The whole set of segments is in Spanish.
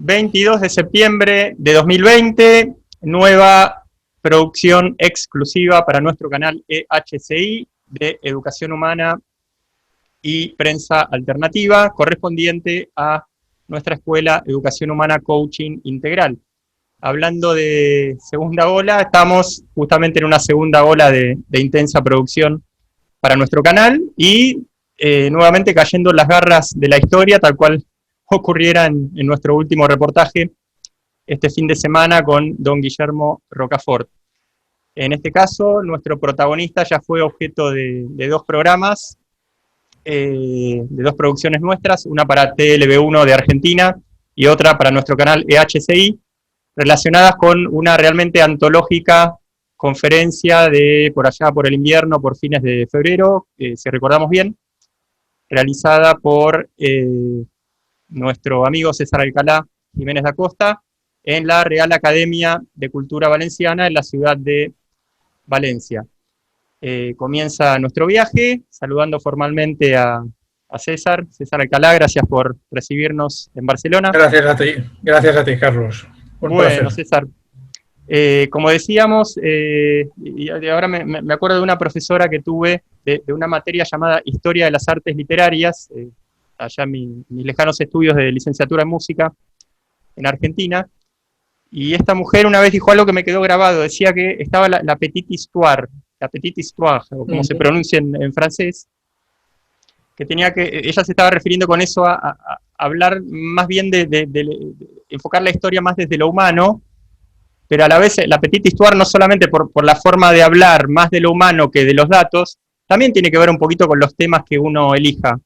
22 de septiembre de 2020, nueva producción exclusiva para nuestro canal EHCI de Educación Humana y Prensa Alternativa, correspondiente a nuestra escuela Educación Humana Coaching Integral. Hablando de segunda ola, estamos justamente en una segunda ola de intensa producción para nuestro canal y nuevamente cayendo en las garras de la historia, tal cual ocurriera en nuestro último reportaje este fin de semana con don Guillermo Rocafort. En este caso, nuestro protagonista ya fue objeto de dos programas, de dos producciones nuestras, una para TLB1 de Argentina y otra para nuestro canal EHCI, relacionadas con una realmente antológica conferencia de por allá por el invierno, por fines de febrero, si recordamos bien, realizada por nuestro amigo César Alcalá Jiménez da Costa en la Real Academia de Cultura Valenciana en la ciudad de Valencia. Comienza nuestro viaje, saludando formalmente a César Alcalá, gracias por recibirnos en Barcelona. Gracias a ti, Carlos. Bueno, placer. César, como decíamos, y ahora me acuerdo de una profesora que tuve de una materia llamada Historia de las Artes Literarias, allá en mis lejanos estudios de licenciatura en música en Argentina, y esta mujer una vez dijo algo que me quedó grabado, decía que estaba la petite histoire, o como se pronuncia en francés, que ella se estaba refiriendo con eso a hablar más bien de enfocar la historia más desde lo humano, pero a la vez la petite histoire no solamente por la forma de hablar más de lo humano que de los datos, también tiene que ver un poquito con los temas que uno elija,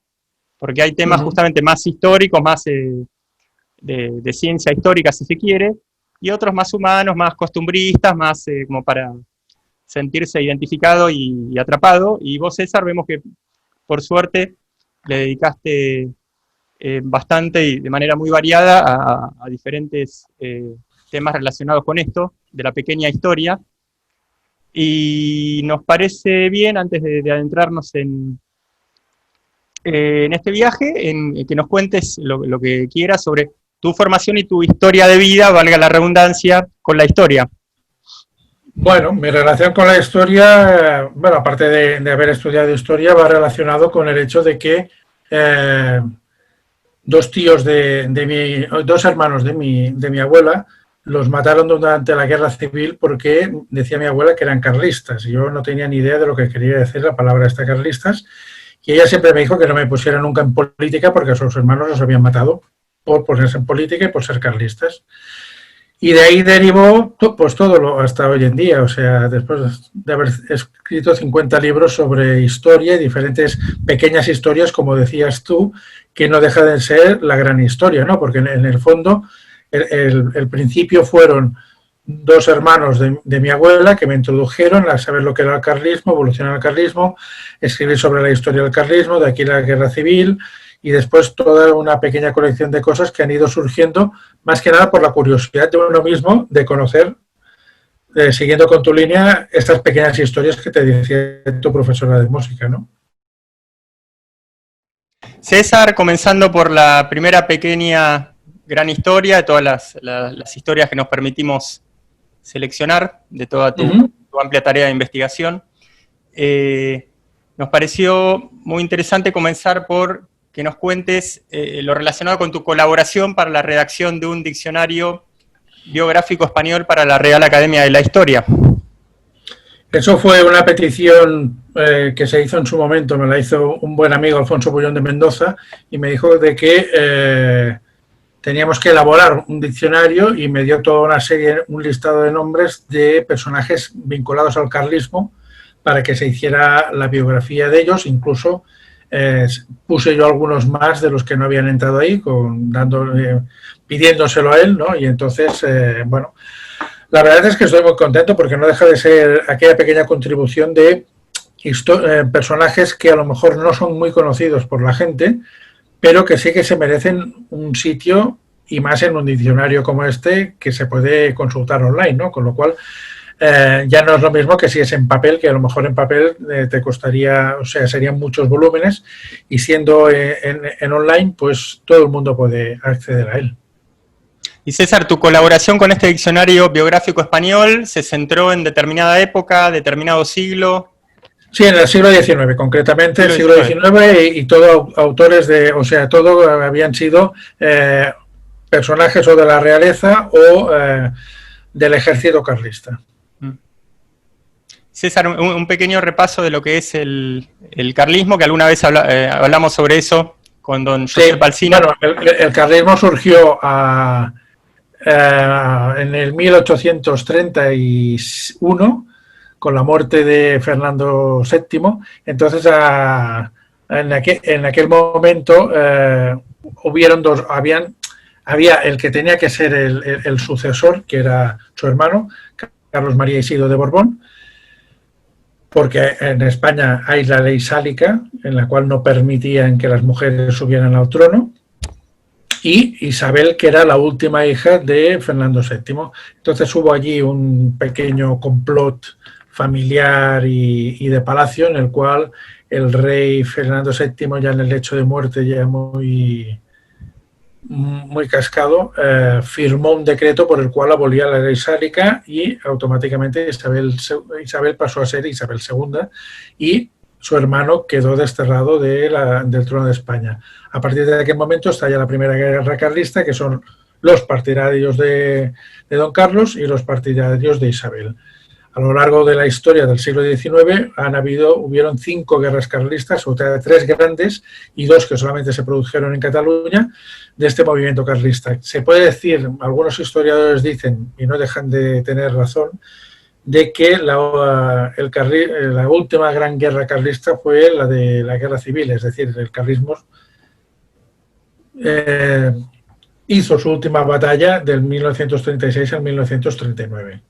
porque hay temas justamente más históricos, más de ciencia histórica si se quiere, y otros más humanos, más costumbristas, más como para sentirse identificado y atrapado. Y vos, César, vemos que por suerte le dedicaste bastante y de manera muy variada a diferentes temas relacionados con esto, de la pequeña historia. Y nos parece bien, antes de adentrarnos en este viaje, en que nos cuentes lo que quieras sobre tu formación y tu historia de vida, valga la redundancia, con la historia. Bueno, mi relación con la historia, bueno, aparte de haber estudiado historia, va relacionado con el hecho de que dos hermanos de mi abuela los mataron durante la guerra civil porque decía mi abuela que eran carlistas. Yo no tenía ni idea de lo que quería decir la palabra esta carlistas, y ella siempre me dijo que no me pusiera nunca en política porque a sus hermanos los habían matado por ponerse en política y por ser carlistas. Y de ahí derivó pues todo hasta hoy en día, o sea, después de haber escrito 50 libros sobre historia y diferentes pequeñas historias, como decías tú, que no deja de ser la gran historia, ¿no? Porque en el fondo el principio fueron dos hermanos de mi abuela que me introdujeron a saber lo que era el carlismo, evolucionar el carlismo, escribir sobre la historia del carlismo, de aquí la guerra civil, y después toda una pequeña colección de cosas que han ido surgiendo, más que nada por la curiosidad de uno mismo de conocer, siguiendo con tu línea, estas pequeñas historias que te decía tu profesora de música, ¿no? César, comenzando por la primera pequeña gran historia, de todas las historias que nos permitimos seleccionar, de toda tu amplia tarea de investigación. Nos pareció muy interesante comenzar por que nos cuentes lo relacionado con tu colaboración para la redacción de un diccionario biográfico español para la Real Academia de la Historia. Eso fue una petición que se hizo en su momento, me la hizo un buen amigo, Alfonso Bullón de Mendoza, y me dijo de que teníamos que elaborar un diccionario y me dio toda una serie, un listado de nombres de personajes vinculados al carlismo para que se hiciera la biografía de ellos, incluso puse yo algunos más de los que no habían entrado ahí, pidiéndoselo a él, ¿no? Y entonces, bueno, la verdad es que estoy muy contento porque no deja de ser aquella pequeña contribución de personajes que a lo mejor no son muy conocidos por la gente, pero que sí que se merecen un sitio, y más en un diccionario como este, que se puede consultar online, ¿no? Con lo cual, ya no es lo mismo que si es en papel, que a lo mejor en papel te costaría, o sea, serían muchos volúmenes, y siendo en online, pues todo el mundo puede acceder a él. Y César, tu colaboración con este diccionario biográfico español se centró en determinada época, determinado siglo. Sí, en el siglo XIX, concretamente el siglo XIX y todos autores de, o sea, todos habían sido personajes o de la realeza o del ejército carlista. César, un pequeño repaso de lo que es el carlismo, que alguna vez hablamos sobre eso con don Josep Alsina. Bueno, el carlismo surgió en el 1831 con la muerte de Fernando VII. Entonces, en aquel momento hubieron dos, había el que tenía que ser el sucesor, que era su hermano, Carlos María Isidro de Borbón, porque en España hay la ley sálica, en la cual no permitían que las mujeres subieran al trono, y Isabel, que era la última hija de Fernando VII. Entonces hubo allí un pequeño complot familiar y de palacio, en el cual el rey Fernando VII, ya en el lecho de muerte, ya muy cascado, firmó un decreto por el cual abolía la ley sálica y automáticamente Isabel pasó a ser Isabel II y su hermano quedó desterrado del trono de España. A partir de aquel momento estalla la primera guerra carlista, que son los partidarios de don Carlos y los partidarios de Isabel. A lo largo de la historia del siglo XIX hubieron 5 guerras carlistas, o sea, 3 grandes y 2 que solamente se produjeron en Cataluña, de este movimiento carlista. Se puede decir, algunos historiadores dicen, y no dejan de tener razón, de que la última gran guerra carlista fue la de la guerra civil, es decir, el carlismo hizo su última batalla del 1936 al 1939.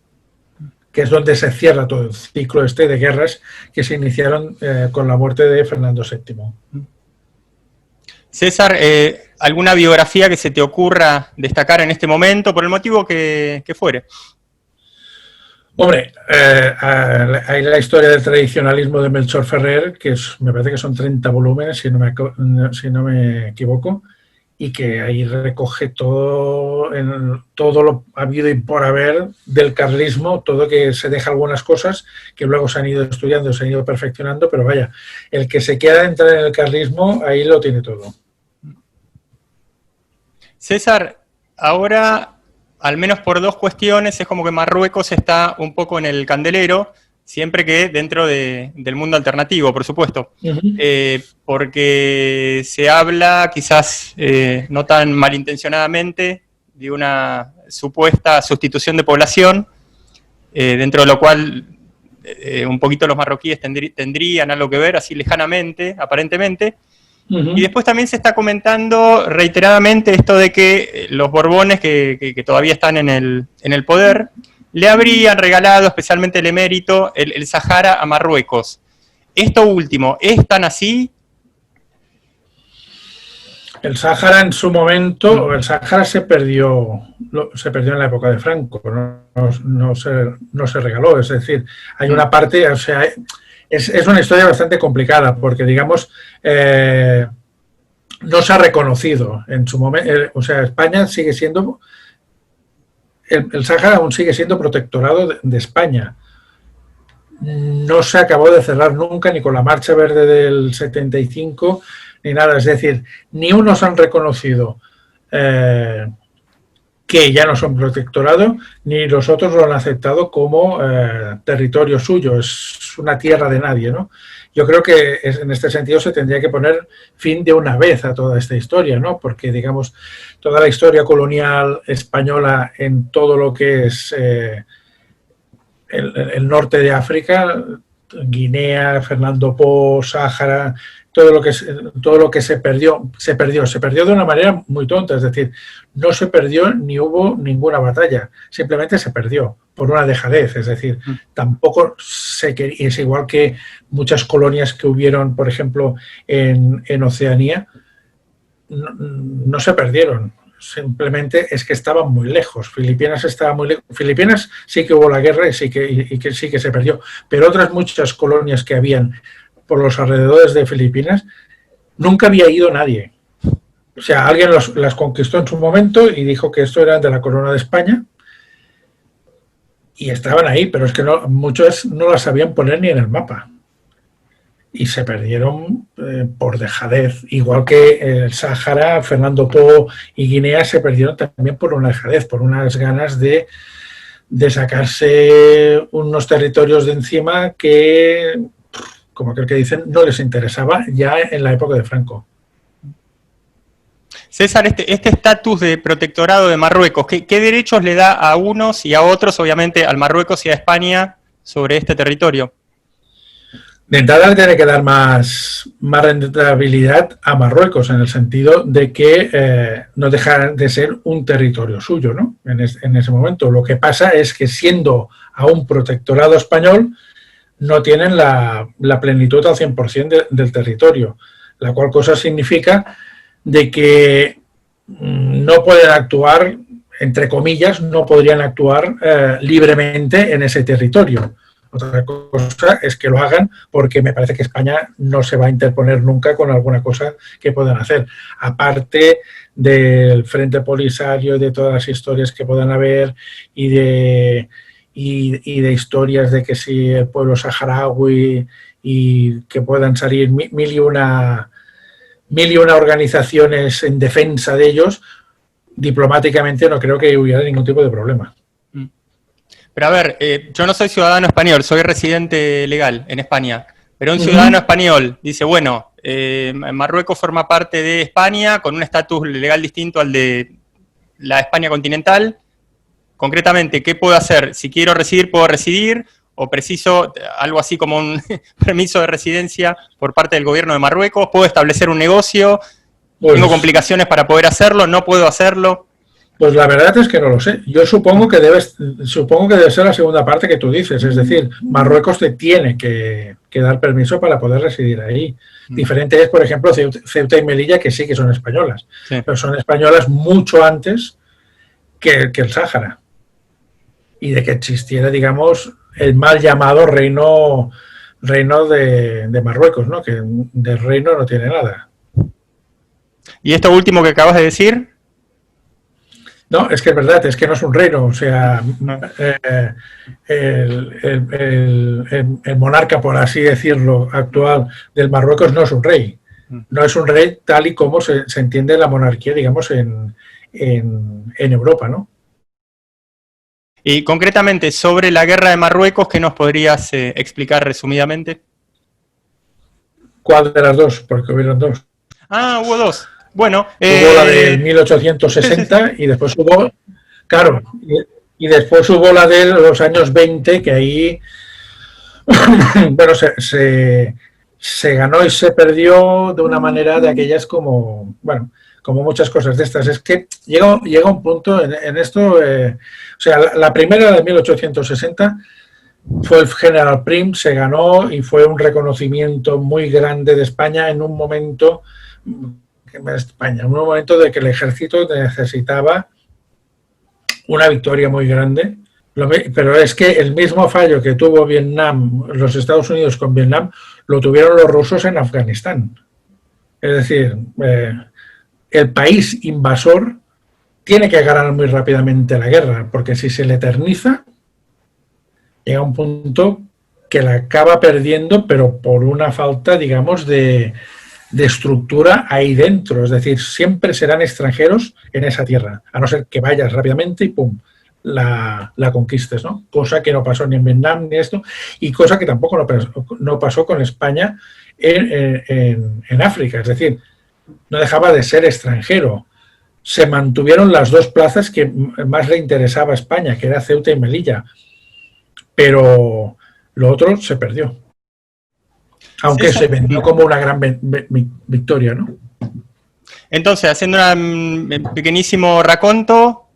Que es donde se cierra todo el ciclo de guerras que se iniciaron con la muerte de Fernando VII. César, ¿alguna biografía que se te ocurra destacar en este momento, por el motivo que fuere? Hombre, hay la historia del tradicionalismo de Melchor Ferrer, que me parece que son 30 volúmenes, si no me equivoco, y que ahí recoge todo lo habido y por haber del carlismo, todo, que se deja algunas cosas que luego se han ido estudiando, se han ido perfeccionando, pero vaya, el que se quiera entrar en el carlismo, ahí lo tiene todo. César, ahora, al menos por 2 cuestiones, es como que Marruecos está un poco en el candelero, siempre que dentro del mundo alternativo, por supuesto. Porque se habla, quizás no tan malintencionadamente, de una supuesta sustitución de población, dentro de lo cual un poquito los marroquíes tendrían algo que ver, así lejanamente, aparentemente. Y después también se está comentando reiteradamente esto de que los Borbones, que todavía están en el poder, le habrían regalado, especialmente el emérito, el Sahara a Marruecos. Esto último, ¿es tan así? El Sahara en su momento, el Sahara se perdió en la época de Franco, no se regaló, es decir, hay una parte, o sea, es una historia bastante complicada, porque digamos, no se ha reconocido en su momento, o sea, España sigue siendo, el Sahara aún sigue siendo protectorado de España. No se acabó de cerrar nunca, ni con la Marcha Verde del 75, ni nada. Es decir, ni unos han reconocido que ya no son protectorado, ni los otros lo han aceptado como territorio suyo. Es una tierra de nadie, ¿no? Yo creo que en este sentido se tendría que poner fin de una vez a toda esta historia, ¿no? Porque, digamos, toda la historia colonial española en todo lo que es el norte de África, Guinea, Fernando Po, Sáhara, todo lo que se perdió de una manera muy tonta, es decir, no se perdió ni hubo ninguna batalla, simplemente se perdió por una dejadez, es decir, tampoco se quería, es igual que muchas colonias que hubieron, por ejemplo, en Oceanía, no se perdieron. Simplemente es que estaban muy lejos. Filipinas estaba muy lejos. Filipinas sí que hubo la guerra y sí que se perdió, pero otras muchas colonias que habían por los alrededores de Filipinas nunca había ido nadie. O sea, alguien las conquistó en su momento y dijo que esto era de la corona de España y estaban ahí, pero es que muchos no las sabían poner ni en el mapa. Y se perdieron por dejadez, igual que el Sáhara, Fernando Po y Guinea se perdieron también por una dejadez, por unas ganas de sacarse unos territorios de encima que, como aquel que dicen, no les interesaba ya en la época de Franco. César, este estatus de protectorado de Marruecos, ¿qué derechos le da a unos y a otros, obviamente al Marruecos y a España, sobre este territorio? De entrada le tiene que dar más rentabilidad a Marruecos, en el sentido de que no deja de ser un territorio suyo, ¿no? En ese momento. Lo que pasa es que, siendo a un protectorado español, no tienen la plenitud al 100% del territorio, la cual cosa significa de que no pueden actuar, entre comillas, no podrían actuar libremente en ese territorio. Otra cosa es que lo hagan, porque me parece que España no se va a interponer nunca con alguna cosa que puedan hacer. Aparte del Frente Polisario y de todas las historias que puedan haber y de historias de que si el pueblo saharaui y que puedan salir mil y una organizaciones en defensa de ellos, diplomáticamente no creo que hubiera ningún tipo de problema. Pero a ver, yo no soy ciudadano español, soy residente legal en España, pero un ciudadano español dice, bueno, Marruecos forma parte de España con un estatus legal distinto al de la España continental. Concretamente, ¿qué puedo hacer? Si quiero residir, ¿puedo residir? ¿O preciso algo así como un permiso de residencia por parte del gobierno de Marruecos? ¿Puedo establecer un negocio? Pues, ¿tengo complicaciones para poder hacerlo? ¿No puedo hacerlo? Pues la verdad es que no lo sé. Yo supongo que debe ser la segunda parte que tú dices. Es decir, Marruecos te tiene que dar permiso para poder residir ahí. Diferente es, por ejemplo, Ceuta y Melilla, que sí que son españolas. Sí. Pero son españolas mucho antes que el Sáhara. Y de que existiera, digamos, el mal llamado reino de Marruecos, ¿no? Que de reino no tiene nada. ¿Y esto último que acabas de decir? No, es que es verdad, es que no es un reino. O sea, el monarca, por así decirlo, actual del Marruecos no es un rey. No es un rey tal y como se entiende la monarquía, digamos, en Europa, ¿no? Y concretamente, sobre la guerra de Marruecos, ¿qué nos podrías explicar resumidamente? ¿Cuál de las dos? Porque hubieron dos. Ah, hubo dos. Bueno, hubo la de 1860 y después hubo, claro, y después hubo la de los años 20, que ahí, bueno, se ganó y se perdió de una manera de aquellas como, bueno, como muchas cosas de estas. Es que llega un punto en esto, o sea, la primera de 1860 fue el General Prim, se ganó y fue un reconocimiento muy grande de España en un momento de que el ejército necesitaba una victoria muy grande, pero es que el mismo fallo que tuvo Vietnam, los Estados Unidos con Vietnam, lo tuvieron los rusos en Afganistán. Es decir, el país invasor tiene que ganar muy rápidamente la guerra, porque si se le eterniza, llega un punto que la acaba perdiendo, pero por una falta, digamos, de estructura ahí dentro. Es decir, siempre serán extranjeros en esa tierra, a no ser que vayas rápidamente y ¡pum!, la conquistes, ¿no? Cosa que no pasó ni en Vietnam ni esto, y cosa que tampoco no pasó con España en África. Es decir, no dejaba de ser extranjero. Se mantuvieron las dos plazas que más le interesaba a España, que era Ceuta y Melilla, pero lo otro se perdió. Aunque se vendió como una gran victoria, ¿no? Entonces, haciendo un pequeñísimo raconto,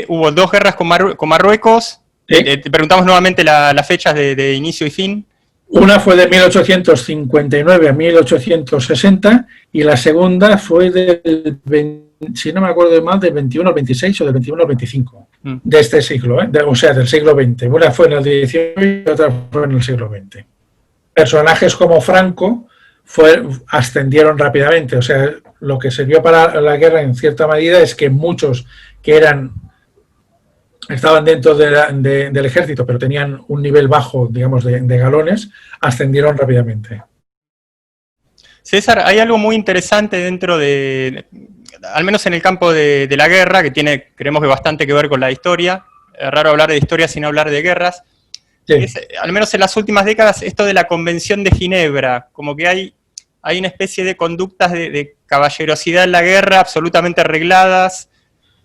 hubo dos guerras con Marruecos. ¿Sí? Te preguntamos nuevamente las fechas de inicio y fin. Una fue de 1859 a 1860 y la segunda fue si no me acuerdo mal, del 21 al 26 o del 21 al 25 de este siglo, o sea, del siglo XX. Una fue en el XIX y otra fue en el siglo XX. Personajes como Franco ascendieron rápidamente. O sea, lo que sirvió para la guerra en cierta medida es que muchos que estaban dentro del ejército, pero tenían un nivel bajo, digamos, de galones, ascendieron rápidamente. César, hay algo muy interesante dentro al menos en el campo de la guerra, que tiene, creemos que bastante que ver con la historia. Es raro hablar de historia sin hablar de guerras. Sí. Al menos en las últimas décadas, esto de la Convención de Ginebra, como que hay una especie de conductas de caballerosidad en la guerra absolutamente arregladas.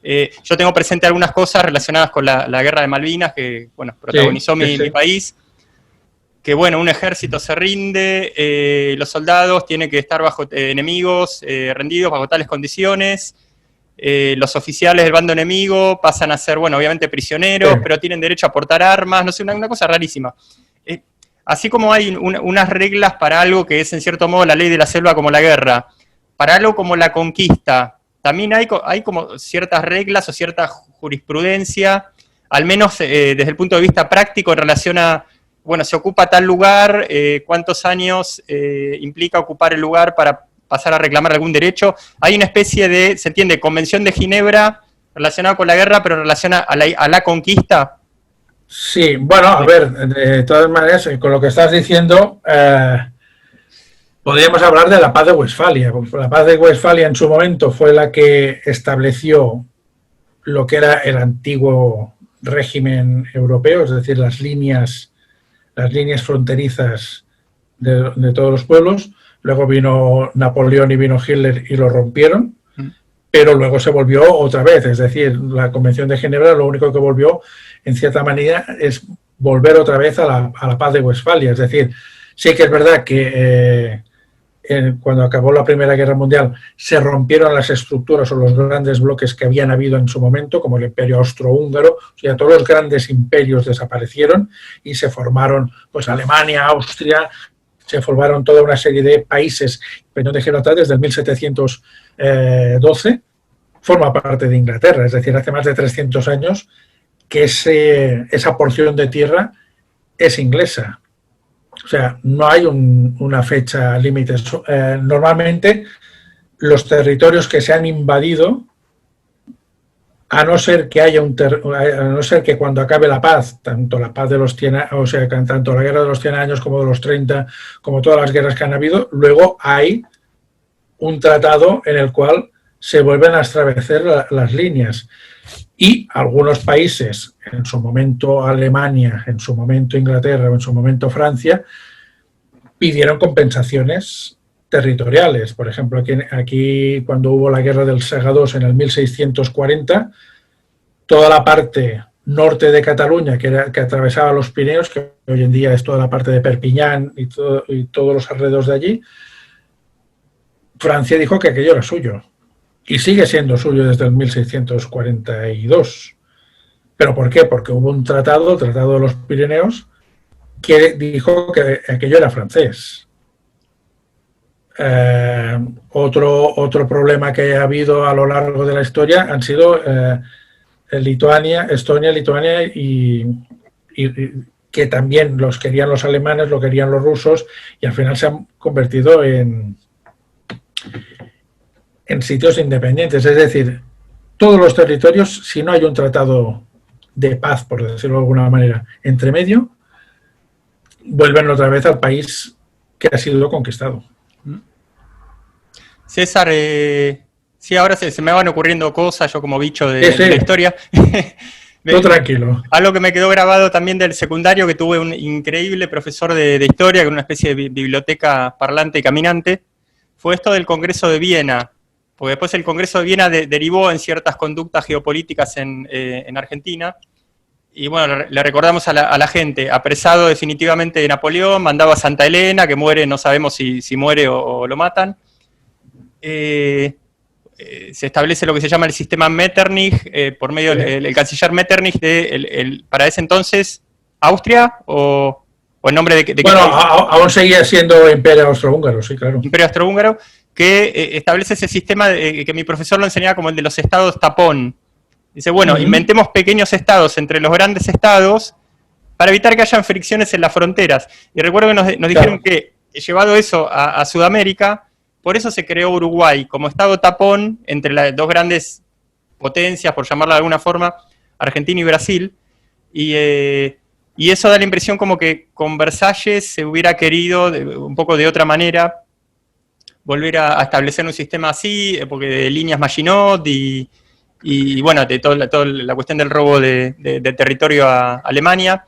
Yo tengo presente algunas cosas relacionadas con la guerra de Malvinas, que bueno, protagonizó mi país. Que bueno, un ejército se rinde, los soldados tienen que estar bajo enemigos, rendidos bajo tales condiciones, los oficiales del bando enemigo pasan a ser, bueno, obviamente prisioneros, pero tienen derecho a portar armas, no sé, una cosa rarísima. Así como hay unas reglas para algo que es en cierto modo la ley de la selva como la guerra, para algo como la conquista, también hay como ciertas reglas o cierta jurisprudencia, al menos desde el punto de vista práctico en relación a, bueno, se ocupa tal lugar, cuántos años implica ocupar el lugar para pasar a reclamar algún derecho. Hay una especie de, se entiende, Convención de Ginebra relacionada con la guerra, pero relacionada a la conquista. Sí, bueno, a ver, de todas maneras, con lo que estás diciendo, podríamos hablar de la paz de Westfalia. La paz de Westfalia en su momento fue la que estableció lo que era el antiguo régimen europeo, es decir, las líneas fronterizas de todos los pueblos. Luego vino Napoleón y vino Hitler y lo rompieron, pero luego se volvió otra vez. Es decir, la Convención de Ginebra lo único que volvió, en cierta manera, es volver otra vez a la paz de Westfalia. Es decir, sí que es verdad que cuando acabó la Primera Guerra Mundial se rompieron las estructuras o los grandes bloques que habían habido en su momento, como el Imperio Austrohúngaro, o sea, todos los grandes imperios desaparecieron y se formaron pues Alemania, Austria, se formaron toda una serie de países. El de Gibraltar desde el 1712 forma parte de Inglaterra, es decir, hace más de 300 años que esa porción de tierra es inglesa. O sea, no hay una fecha límite. Normalmente los territorios que se han invadido, a no ser que haya a no ser que cuando acabe la paz, tanto la paz de los 100 años, o sea, tanto la guerra de los 100 años como de los 30, como todas las guerras que han habido, luego hay un tratado en el cual se vuelven a establecer las líneas. Y algunos países, en su momento Alemania, en su momento Inglaterra o en su momento Francia, pidieron compensaciones territoriales. Por ejemplo, aquí cuando hubo la guerra del Segadors en el 1640, toda la parte norte de Cataluña, que atravesaba los Pirineos, que hoy en día es toda la parte de Perpiñán y todos los alrededores de allí, Francia dijo que aquello era suyo. Y sigue siendo suyo desde el 1642. ¿Pero por qué? Porque hubo un tratado, el Tratado de los Pirineos, que dijo que aquello era francés. Otro problema que ha habido a lo largo de la historia han sido Estonia, Lituania y que también los querían los alemanes, lo querían los rusos y al final se han convertido en sitios independientes. Es decir, todos los territorios, si no hay un tratado de paz, por decirlo de alguna manera, entre medio, vuelven otra vez al país que ha sido conquistado. César, sí, ahora se me van ocurriendo cosas, yo como bicho de la historia. Todo tranquilo. Algo que me quedó grabado también del secundario, que tuve un increíble profesor de historia, que era una especie de biblioteca parlante y caminante, fue esto del Congreso de Viena. Porque después el Congreso de Viena derivó en ciertas conductas geopolíticas en Argentina. Y bueno, le recordamos a la gente, apresado definitivamente de Napoleón, mandado a Santa Elena, que muere, no sabemos si muere o lo matan. Se establece lo que se llama el sistema Metternich, por medio del canciller Metternich para ese entonces, ¿Austria o en nombre de bueno, aún seguía siendo Imperio Austrohúngaro, sí, claro. Imperio Austrohúngaro, que establece ese sistema que mi profesor lo enseñaba como el de los estados tapón. Dice, bueno, inventemos pequeños estados entre los grandes estados para evitar que hayan fricciones en las fronteras. Y recuerdo que nos dijeron que llevado eso a Sudamérica, por eso se creó Uruguay, como estado tapón entre las dos grandes potencias, por llamarla de alguna forma, Argentina y Brasil, y eso da la impresión como que con Versalles se hubiera querido, un poco de otra manera, volver a establecer un sistema así, porque de líneas Maginot y bueno, de toda la cuestión del robo de territorio a Alemania.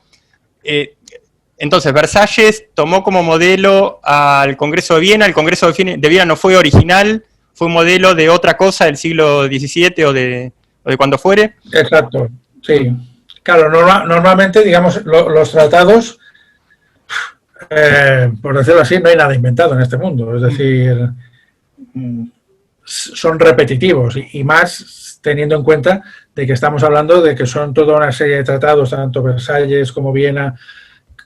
Entonces, Versalles tomó como modelo al Congreso de Viena. El Congreso de Viena no fue original, fue un modelo de otra cosa del siglo XVII o de cuando fuere. Exacto, sí. Claro, normalmente, digamos, los tratados, por decirlo así, no hay nada inventado en este mundo. Es decir, son repetitivos y más teniendo en cuenta de que estamos hablando de que son toda una serie de tratados, tanto Versalles como Viena,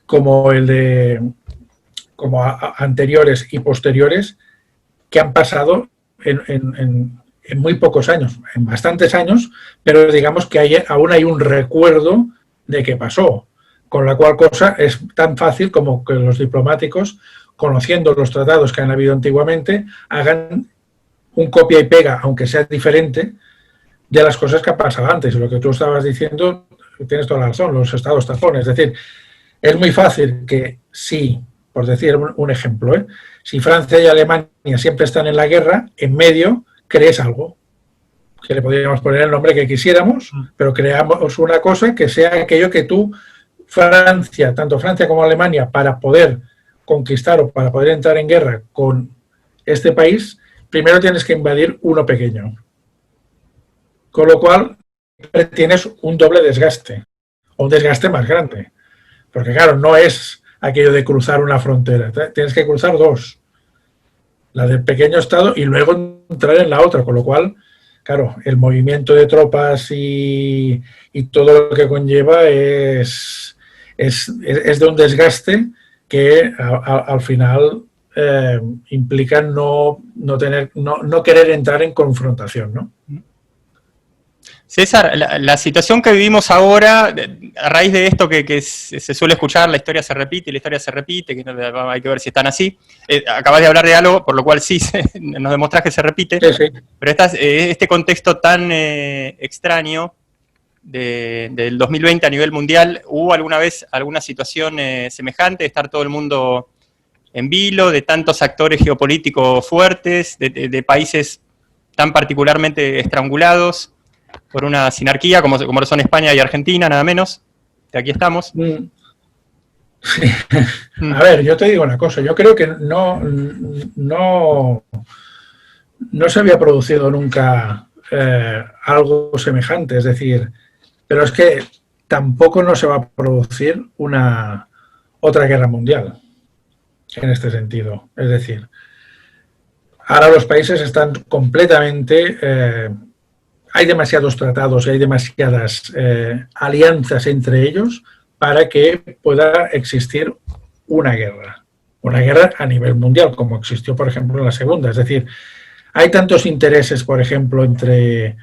como anteriores y posteriores, que han pasado en muy pocos años, en bastantes años, pero digamos que aún hay un recuerdo de que pasó, con la cual cosa es tan fácil como que los diplomáticos, conociendo los tratados que han habido antiguamente, hagan un copia y pega, aunque sea diferente, de las cosas que han pasado antes. Lo que tú estabas diciendo, tienes toda la razón, los estados tapones. Es decir, es muy fácil que sí, por decir un ejemplo, si Francia y Alemania siempre están en la guerra, en medio crees algo, que le podríamos poner el nombre que quisiéramos, pero creamos una cosa que sea aquello que tú, Francia, tanto Francia como Alemania, para poder conquistar o para poder entrar en guerra con este país, primero tienes que invadir uno pequeño. Con lo cual tienes un doble desgaste, o un desgaste más grande. Porque claro, no es aquello de cruzar una frontera, tienes que cruzar dos. La del pequeño estado y luego entrar en la otra, con lo cual, claro, el movimiento de tropas y todo lo que conlleva es de un desgaste que al final implica no querer entrar en confrontación, ¿no? César, la situación que vivimos ahora, a raíz de esto que se suele escuchar, la historia se repite, que no, hay que ver si están así. Acabas de hablar de algo, por lo cual sí, nos demostrás que se repite, sí. Pero este contexto tan extraño del 2020 a nivel mundial, ¿hubo alguna vez alguna situación semejante de estar todo el mundo en vilo, de tantos actores geopolíticos fuertes, de países tan particularmente estrangulados por una sinarquía, como lo son España y Argentina, nada menos? Aquí estamos. Sí. A ver, yo te digo una cosa, yo creo que no se había producido nunca algo semejante, es decir, pero es que tampoco no se va a producir otra guerra mundial en este sentido. Es decir, ahora los países están completamente... hay demasiados tratados, hay demasiadas alianzas entre ellos para que pueda existir una guerra a nivel mundial, como existió, por ejemplo, en la Segunda. Es decir, hay tantos intereses, por ejemplo, entre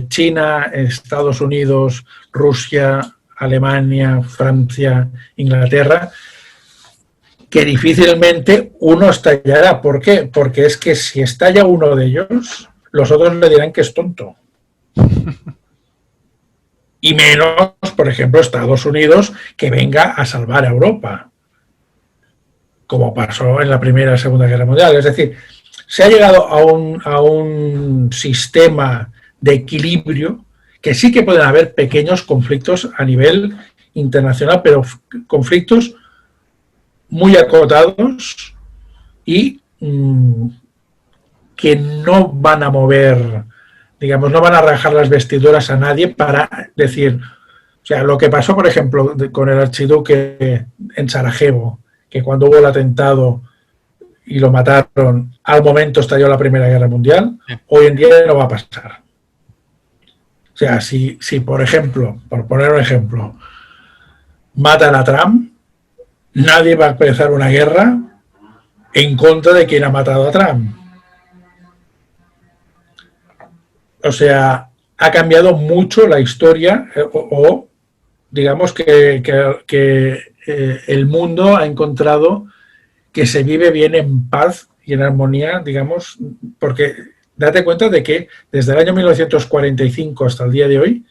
China, Estados Unidos, Rusia, Alemania, Francia, Inglaterra, que difícilmente uno estallará. ¿Por qué? Porque es que si estalla uno de ellos, los otros le dirán que es tonto. Y menos, por ejemplo, Estados Unidos, que venga a salvar a Europa, como pasó en la Primera y Segunda Guerra Mundial. Es decir, se ha llegado a un sistema de equilibrio que sí que pueden haber pequeños conflictos a nivel internacional, pero conflictos muy acotados y que no van a mover, digamos, no van a rajar las vestiduras a nadie para decir, o sea, lo que pasó, por ejemplo, con el archiduque en Sarajevo, que cuando hubo el atentado y lo mataron, al momento estalló la Primera Guerra Mundial, hoy en día no va a pasar. O sea, si por ejemplo, por poner un ejemplo, matan a Trump, nadie va a empezar una guerra en contra de quien ha matado a Trump. O sea, ha cambiado mucho la historia o digamos que el mundo ha encontrado que se vive bien en paz y en armonía, digamos, porque date cuenta de que desde el año 1945 hasta el día de hoy,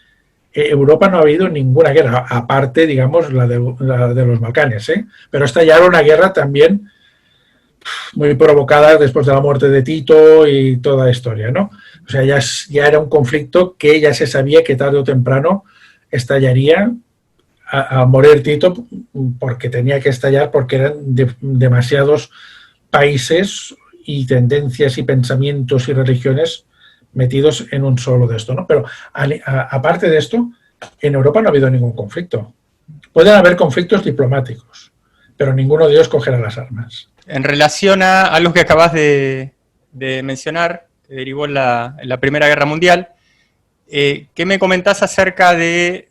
Europa no ha habido ninguna guerra, aparte, digamos, la de los Balcanes, ¿eh? Pero esta ya era una guerra también muy provocada después de la muerte de Tito y toda la historia, ¿no? O sea, ya era un conflicto que ya se sabía que tarde o temprano estallaría a morir Tito, porque tenía que estallar, porque eran demasiados países y tendencias y pensamientos y religiones metidos en un solo de esto, ¿no? Pero aparte de esto, en Europa no ha habido ningún conflicto. Pueden haber conflictos diplomáticos, pero ninguno de ellos cogerá las armas. En relación a algo que acabas de mencionar, que derivó en la Primera Guerra Mundial, ¿qué me comentás acerca de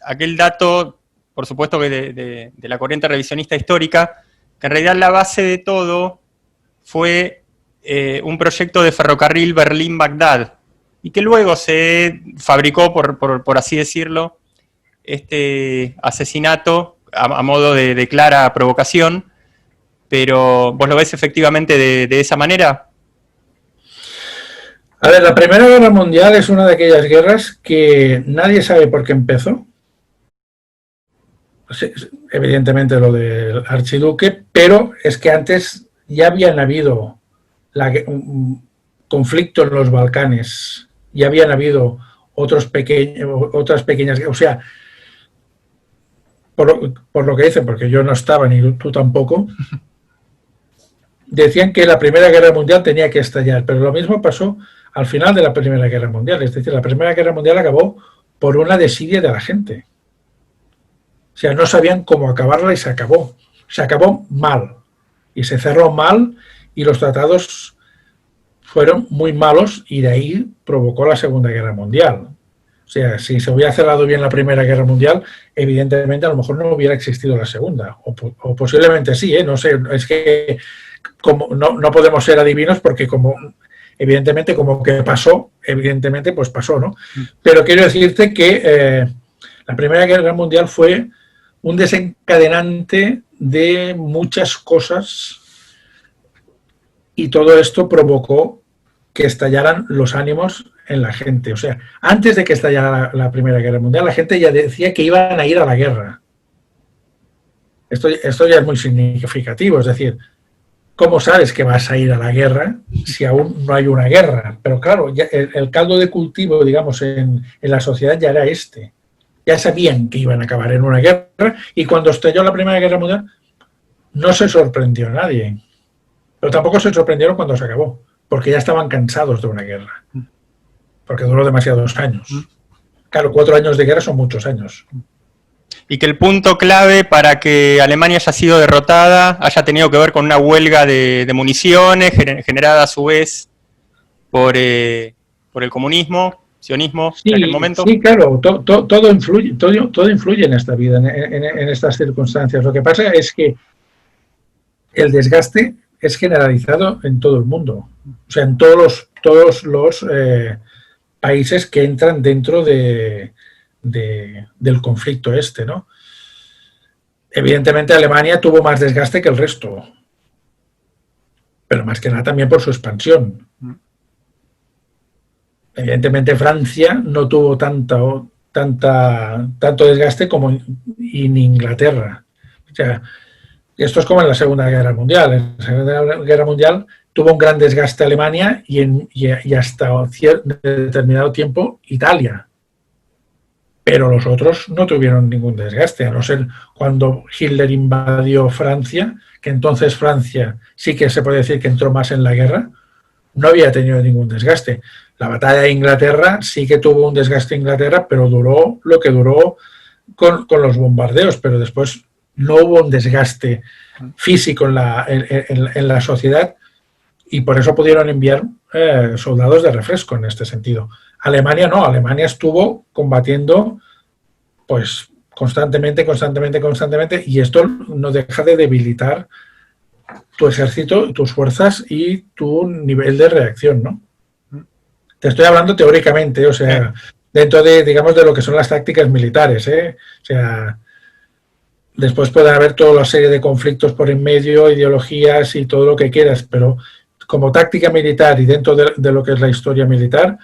aquel dato, por supuesto que de la corriente revisionista histórica, que en realidad la base de todo fue un proyecto de ferrocarril Berlín-Bagdad, y que luego se fabricó, por así decirlo, este asesinato a modo de clara provocación? Pero ¿vos lo ves efectivamente de esa manera? A ver, la Primera Guerra Mundial es una de aquellas guerras que nadie sabe por qué empezó. Evidentemente lo del archiduque, pero es que antes ya habían habido un conflicto en los Balcanes, ya habían habido otras pequeñas, o sea, por lo que dicen, porque yo no estaba ni tú tampoco, decían que la Primera Guerra Mundial tenía que estallar, pero lo mismo pasó al final de la Primera Guerra Mundial, es decir, la Primera Guerra Mundial acabó por una desidia de la gente. O sea, no sabían cómo acabarla y se acabó. Se acabó mal. Y se cerró mal y los tratados fueron muy malos y de ahí provocó la Segunda Guerra Mundial. O sea, si se hubiera cerrado bien la Primera Guerra Mundial, evidentemente a lo mejor no hubiera existido la Segunda. O posiblemente sí, ¿eh? No sé, es que como no podemos ser adivinos porque evidentemente como que pasó, evidentemente pues pasó, ¿no? Pero quiero decirte que la Primera Guerra Mundial fue un desencadenante de muchas cosas y todo esto provocó que estallaran los ánimos en la gente. O sea, antes de que estallara la Primera Guerra Mundial, la gente ya decía que iban a ir a la guerra. Esto ya es muy significativo, es decir, ¿cómo sabes que vas a ir a la guerra si aún no hay una guerra? Pero claro, ya el caldo de cultivo, digamos, en la sociedad ya era este. Ya sabían que iban a acabar en una guerra y cuando estalló la Primera Guerra Mundial no se sorprendió a nadie. Pero tampoco se sorprendieron cuando se acabó, porque ya estaban cansados de una guerra. Porque duró demasiados años. Claro, 4 años de guerra son muchos años. Y que el punto clave para que Alemania haya sido derrotada haya tenido que ver con una huelga de municiones generada a su vez por el comunismo, sionismo, sí, en aquel momento. Sí, claro, todo influye en esta vida, en estas circunstancias. Lo que pasa es que el desgaste es generalizado en todo el mundo, o sea, en todos los países que entran dentro del conflicto este, ¿no? Evidentemente Alemania tuvo más desgaste que el resto, pero más que nada también por su expansión. Evidentemente Francia no tuvo tanto desgaste como en Inglaterra. O sea, esto es como en la Segunda Guerra Mundial. En la Segunda Guerra Mundial tuvo un gran desgaste Alemania y hasta determinado tiempo Italia. Pero los otros no tuvieron ningún desgaste, a no ser cuando Hitler invadió Francia, que entonces Francia sí que se puede decir que entró más en la guerra, no había tenido ningún desgaste. La batalla de Inglaterra sí que tuvo un desgaste Inglaterra, pero duró lo que duró con los bombardeos, pero después no hubo un desgaste físico en la sociedad y por eso pudieron enviar soldados de refresco en este sentido. Alemania no, Alemania estuvo combatiendo pues constantemente y esto no deja de debilitar tu ejército, tus fuerzas y tu nivel de reacción, ¿no? Te estoy hablando teóricamente, o sea, dentro de, digamos, de lo que son las tácticas militares, ¿eh? O sea, Después puede haber toda la serie de conflictos por en medio, ideologías y todo lo que quieras, pero como táctica militar y dentro de lo que es la historia militar,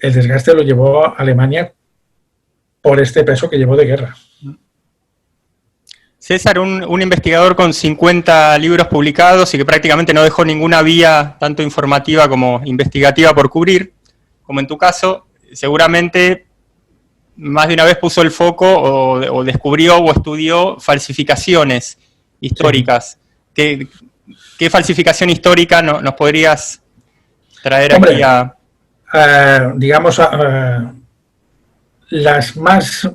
el desgaste lo llevó a Alemania por este peso que llevó de guerra. César, un investigador con 50 libros publicados y que prácticamente no dejó ninguna vía, tanto informativa como investigativa, por cubrir, como en tu caso, seguramente más de una vez puso el foco o descubrió o estudió falsificaciones históricas. Sí. ¿Qué falsificación histórica nos podrías traer aquí a...? Digamos, las más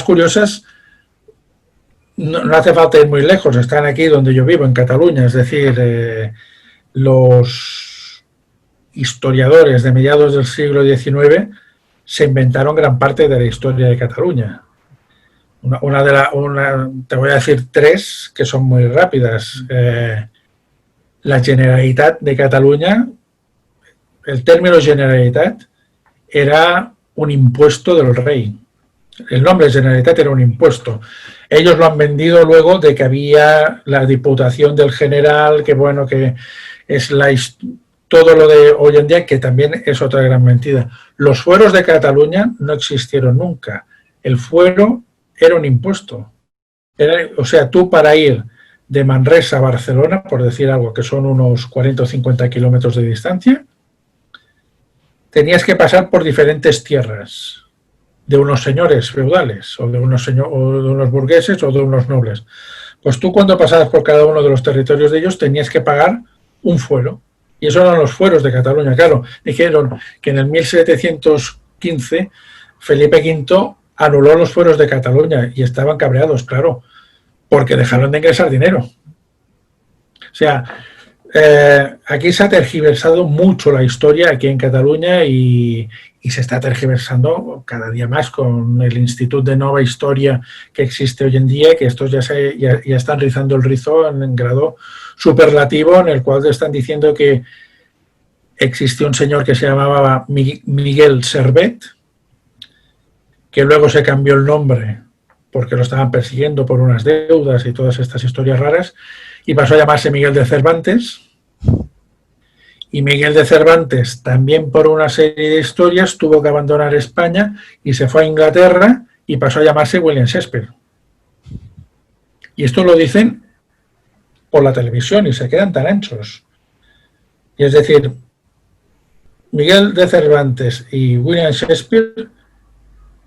curiosas, no hace falta ir muy lejos, están aquí donde yo vivo, en Cataluña, es decir, los historiadores de mediados del siglo XIX se inventaron gran parte de la historia de Cataluña. Te voy a decir tres que son muy rápidas. La Generalitat de Cataluña, el término Generalitat era un impuesto del rey. El nombre Generalitat era un impuesto. Ellos lo han vendido luego de que había la Diputación del General, que bueno, que es todo lo de hoy en día, que también es otra gran mentira. Los fueros de Cataluña no existieron nunca. El fuero era un impuesto. O sea, tú para ir de Manresa a Barcelona, por decir algo, que son unos 40 o 50 kilómetros de distancia, tenías que pasar por diferentes tierras de unos señores feudales o de unos burgueses o de unos nobles. Pues tú cuando pasabas por cada uno de los territorios de ellos tenías que pagar un fuero. Y esos eran los fueros de Cataluña. Claro, dijeron que en el 1715 Felipe V anuló los fueros de Cataluña y estaban cabreados, claro, porque dejaron de ingresar dinero. O sea, aquí se ha tergiversado mucho la historia aquí en Cataluña y se está tergiversando cada día más con el Instituto de Nova Historia que existe hoy en día, que estos ya están rizando el rizo en grado superlativo, en el cual están diciendo que existió un señor que se llamaba Miguel Servet, que luego se cambió el nombre porque lo estaban persiguiendo por unas deudas y todas estas historias raras, y pasó a llamarse Miguel de Cervantes. Y Miguel de Cervantes, también por una serie de historias, tuvo que abandonar España y se fue a Inglaterra y pasó a llamarse William Shakespeare. Y esto lo dicen por la televisión y se quedan tan anchos. Y es decir, Miguel de Cervantes y William Shakespeare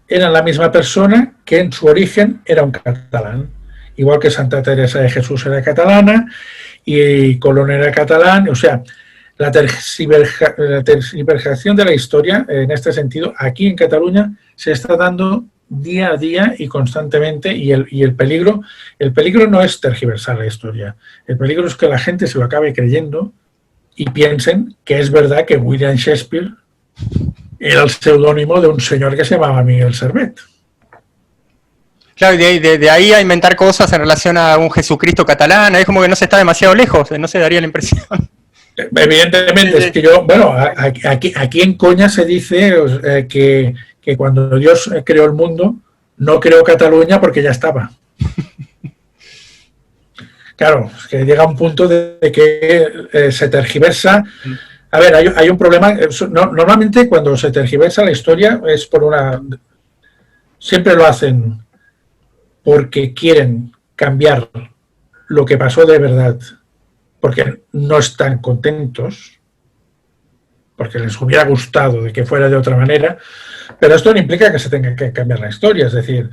eran la misma persona que en su origen era un catalán. Igual que Santa Teresa de Jesús era catalana y Colón era catalán. O sea, la tergiversación de la historia, en este sentido, aquí en Cataluña se está dando día a día y constantemente, y el peligro no es tergiversar la historia, el peligro es que la gente se lo acabe creyendo y piensen que es verdad que William Shakespeare era el seudónimo de un señor que se llamaba Miguel Servet. Claro, de ahí a inventar cosas en relación a un Jesucristo catalán, es como que no se está demasiado lejos, no se daría la impresión. Evidentemente, es que aquí en Coña se dice que cuando Dios creó el mundo, no creó Cataluña porque ya estaba. Claro, es que llega un punto de que se tergiversa. A ver, hay un problema. Normalmente cuando se tergiversa la historia es por una... Siempre lo hacen porque quieren cambiar lo que pasó de verdad, porque no están contentos, porque les hubiera gustado de que fuera de otra manera, pero esto no implica que se tenga que cambiar la historia. Es decir,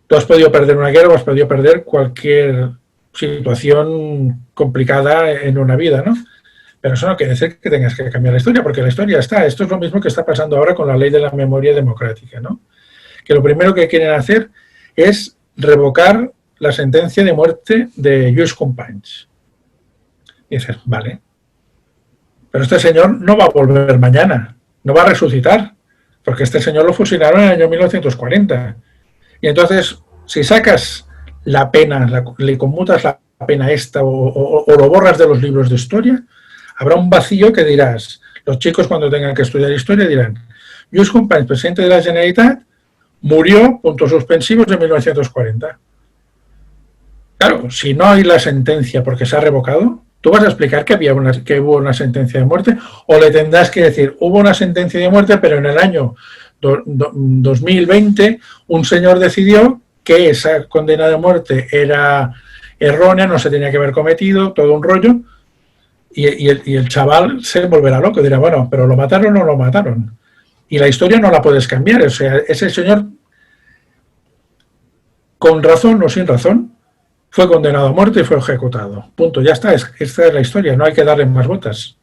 tú has podido perder una guerra o has podido perder cualquier situación complicada en una vida, ¿no? Pero eso no quiere decir que tengas que cambiar la historia, porque la historia está. Esto es lo mismo que está pasando ahora con la ley de la memoria democrática, ¿no? Que lo primero que quieren hacer es revocar la sentencia de muerte de Lluís Companys. Y dices, vale, pero este señor no va a volver mañana, no va a resucitar, porque este señor lo fusilaron en el año 1940. Y entonces, si sacas la pena, le conmutas la pena esta o lo borras de los libros de historia, habrá un vacío que dirás, los chicos cuando tengan que estudiar historia dirán, Lluís Companys, presidente de la Generalitat, murió, puntos suspensivos, en 1940. Claro, si no hay la sentencia porque se ha revocado, ¿tú vas a explicar que hubo una sentencia de muerte? ¿O le tendrás que decir, hubo una sentencia de muerte, pero en el año 2020 un señor decidió que esa condena de muerte era errónea, no se tenía que haber cometido, todo un rollo, y el chaval se volverá loco, dirá, bueno, pero ¿lo mataron o no lo mataron? Y la historia no la puedes cambiar, o sea, ese señor, con razón o sin razón, fue condenado a muerte y fue ejecutado. Punto, ya está, esta es la historia, no hay que darle más vueltas.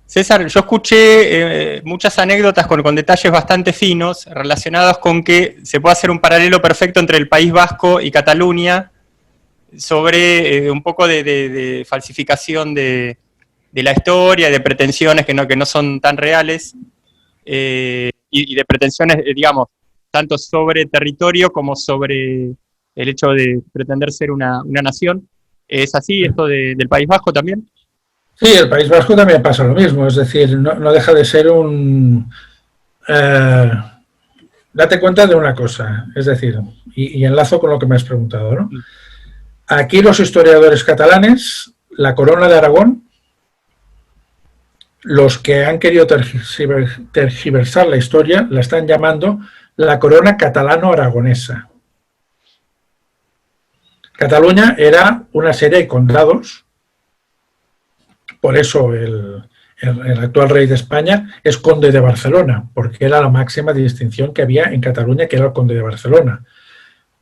César, yo escuché muchas anécdotas con detalles bastante finos relacionados con que se puede hacer un paralelo perfecto entre el País Vasco y Cataluña sobre un poco de falsificación de la historia, de pretensiones que no son tan reales y de pretensiones, digamos, tanto sobre territorio como sobre el hecho de pretender ser una nación. ¿Es así esto del País Vasco también? Sí, el País Vasco también pasa lo mismo, es decir, no deja de ser un... date cuenta de una cosa, es decir, y enlazo con lo que me has preguntado, ¿no? Aquí los historiadores catalanes, la corona de Aragón, los que han querido tergiversar la historia, la están llamando la corona catalano-aragonesa. Cataluña era una serie de condados, por eso el actual rey de España es conde de Barcelona, porque era la máxima distinción que había en Cataluña, que era el conde de Barcelona.